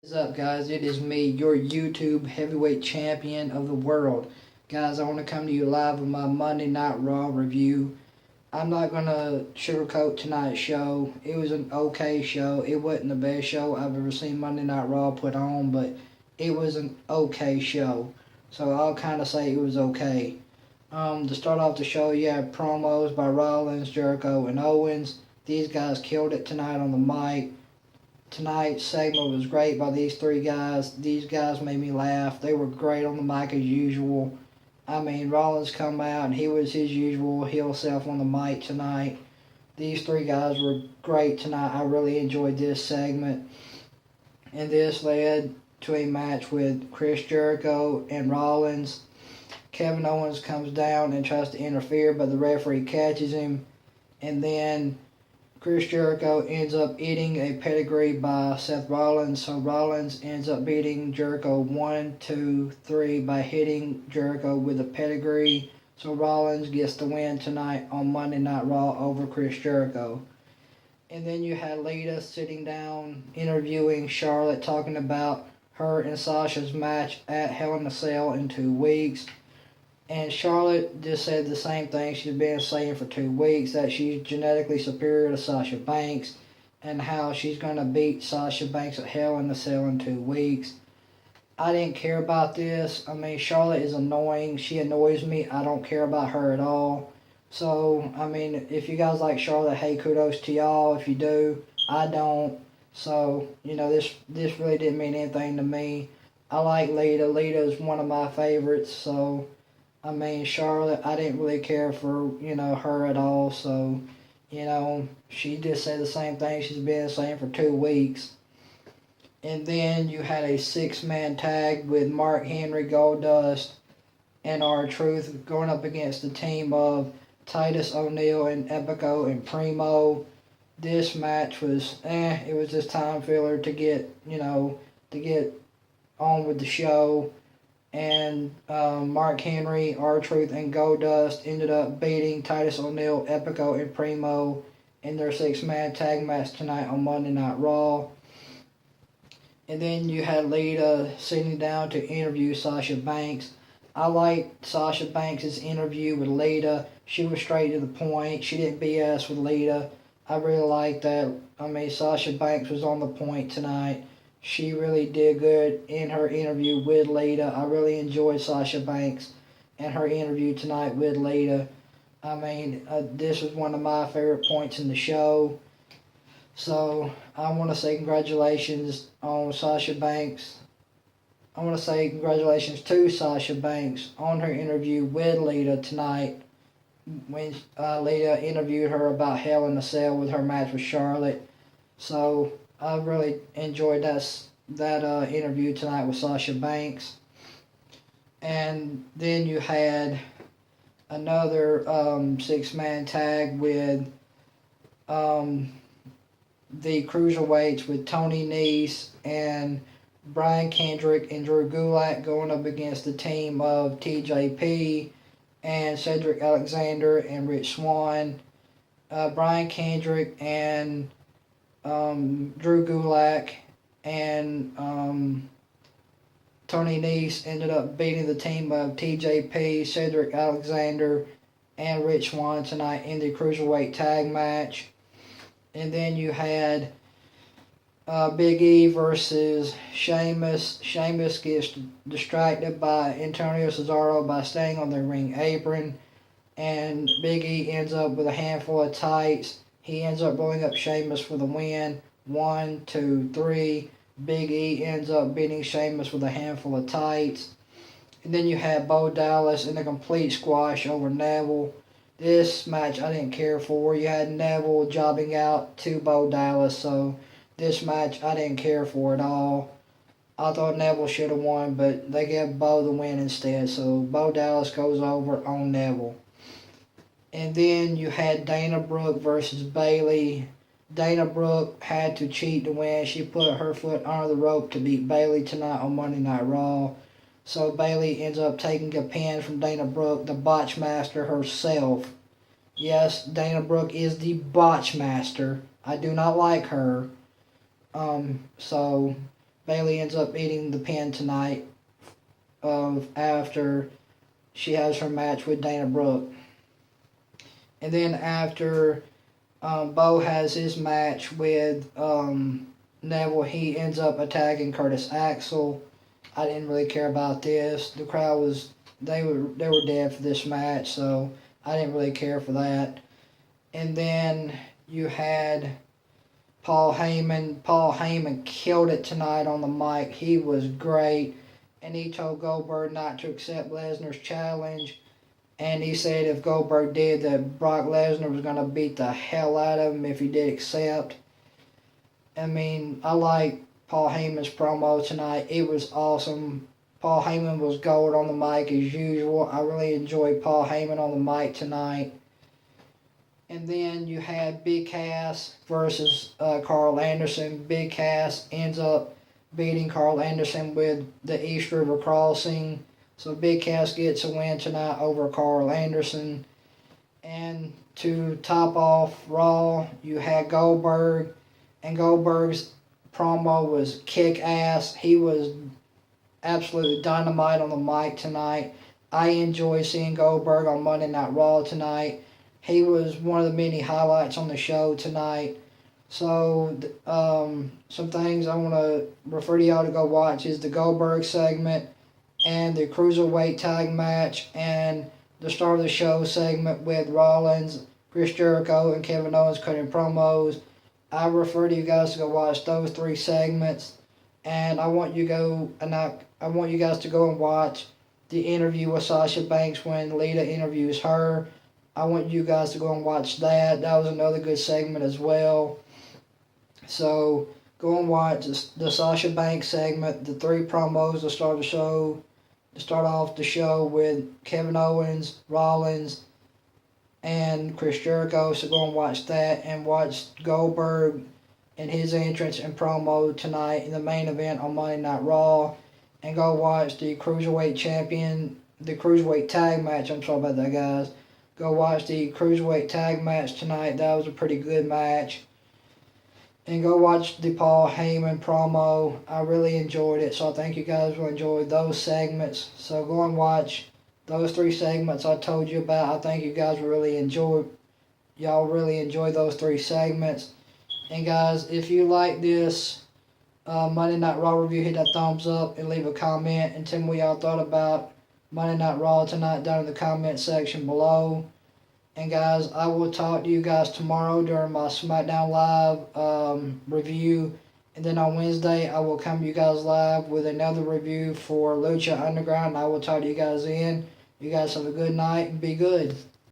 What's up, guys? It is me, your YouTube heavyweight champion of the world. Guys, I want to come to you live with my Monday Night Raw review. I'm not going to sugarcoat tonight's show. It was an okay show. It wasn't the best show I've ever seen Monday Night Raw put on, but it was an okay show. So I'll kind of say it was okay. To start off the show, you have promos by Rollins, Jericho, and Owens. These guys killed it tonight on the mic. Tonight's segment was great by these three guys. These guys made me laugh. They were great on the mic as usual. I mean, Rollins come out and he was his usual heel self on the mic tonight. These three guys were great tonight. I really enjoyed this segment. And this led to a match with Chris Jericho and Rollins. Kevin Owens comes down and tries to interfere, but the referee catches him. And then Chris Jericho ends up eating a pedigree by Seth Rollins, so Rollins ends up beating Jericho 1, 2, 3 by hitting Jericho with a pedigree. So Rollins gets the win tonight on Monday Night Raw over Chris Jericho. And then you had Lita sitting down interviewing Charlotte, talking about her and Sasha's match at Hell in a Cell in 2 weeks. And Charlotte just said the same thing she's been saying for 2 weeks, that she's genetically superior to Sasha Banks and how she's going to beat Sasha Banks at Hell in a Cell in 2 weeks. I didn't care about this. I mean, Charlotte is annoying. She annoys me. I don't care about her at all. So, I mean, if you guys like Charlotte, hey, kudos to y'all. If you do, I don't. So, this really didn't mean anything to me. I like Lita. Lita is one of my favorites, so I mean, Charlotte, I didn't really care for, her at all. So, she just said the same thing she's been saying for 2 weeks. And then you had a 6-man tag with Mark Henry, Goldust, and R-Truth going up against the team of Titus O'Neil and Epico and Primo. This match was, it was just time filler to get on with the show. And Mark Henry, R-Truth, and Goldust ended up beating Titus O'Neil, Epico, and Primo in their 6-man tag match tonight on Monday Night Raw. And then you had Lita sitting down to interview Sasha Banks. I liked Sasha Banks' interview with Lita. She was straight to the point. She didn't BS with Lita. I really liked that. I mean, Sasha Banks was on the point tonight. She really did good in her interview with Lita. I really enjoyed Sasha Banks and her interview tonight with Lita. I mean, this was one of my favorite points in the show. So, I want to say congratulations on Sasha Banks. I want to say congratulations to Sasha Banks on her interview with Lita tonight, when Lita interviewed her about Hell in a Cell with her match with Charlotte. So, I really enjoyed that interview tonight with Sasha Banks. And then you had another 6-man tag with the Cruiserweights with Tony Nese and Brian Kendrick and Drew Gulak going up against the team of TJP and Cedric Alexander and Rich Swann. Brian Kendrick and Drew Gulak and Tony Nese ended up beating the team of TJP, Cedric Alexander, and Rich Swann tonight in the Cruiserweight tag match. And then you had Big E versus Sheamus. Sheamus gets distracted by Antonio Cesaro by staying on the ring apron, and Big E ends up with a handful of tights. He ends up rolling up Sheamus for the win. 1, 2, 3. Big E ends up beating Sheamus with a handful of tights. And then you had Bo Dallas in a complete squash over Neville. This match I didn't care for. You had Neville jobbing out to Bo Dallas, so this match I didn't care for at all. I thought Neville should have won, but they gave Bo the win instead, so Bo Dallas goes over on Neville. And then you had Dana Brooke versus Bayley. Dana Brooke had to cheat to win. She put her foot under the rope to beat Bayley tonight on Monday Night Raw. So Bayley ends up taking a pin from Dana Brooke, the botch master herself. Yes, Dana Brooke is the botch master. I do not like her. So Bailey ends up eating the pin tonight after she has her match with Dana Brooke. And then after Bo has his match with Neville, he ends up attacking Curtis Axel. I didn't really care about this. The crowd was they were dead for this match, so I didn't really care for that. And then you had Paul Heyman. Paul Heyman killed it tonight on the mic. He was great. And he told Goldberg not to accept Lesnar's challenge. And he said if Goldberg did, that Brock Lesnar was going to beat the hell out of him if he did accept. I mean, I like Paul Heyman's promo tonight. It was awesome. Paul Heyman was gold on the mic as usual. I really enjoyed Paul Heyman on the mic tonight. And then you had Big Cass versus Carl Anderson. Big Cass ends up beating Carl Anderson with the East River Crossing. So Big Cass gets a win tonight over Carl Anderson. And to top off Raw, you had Goldberg. And Goldberg's promo was kick-ass. He was absolutely dynamite on the mic tonight. I enjoy seeing Goldberg on Monday Night Raw tonight. He was one of the many highlights on the show tonight. So, some things I want to refer to y'all to go watch is the Goldberg segment and the Cruiserweight tag match and the start of the show segment with Rollins, Chris Jericho, and Kevin Owens cutting promos. I refer to you guys to go watch those 3 segments, and I want you guys to go and watch the interview with Sasha Banks when Lita interviews her. I want you guys to go and watch that. That was another good segment as well. So go and watch the Sasha Banks segment, the 3 promos to start the show. To start off the show with Kevin Owens, Rollins, and Chris Jericho. So go and watch that and watch Goldberg and his entrance and promo tonight in the main event on Monday Night Raw. And go watch the Cruiserweight tag match. I'm sorry about that, guys. Go watch the Cruiserweight tag match tonight. That was a pretty good match. And go watch the Paul Heyman promo. I really enjoyed it, so I think you guys will enjoy those segments. So go and watch those 3 segments I told you about. I think you guys will really enjoy. Y'all really enjoy those 3 segments. And guys, if you like this Monday Night Raw review, hit that thumbs up and leave a comment and tell me what y'all thought about Monday Night Raw tonight down in the comment section below. And guys, I will talk to you guys tomorrow during my SmackDown Live review. And then on Wednesday, I will come to you guys live with another review for Lucha Underground. I will talk to you guys then. You guys have a good night and be good.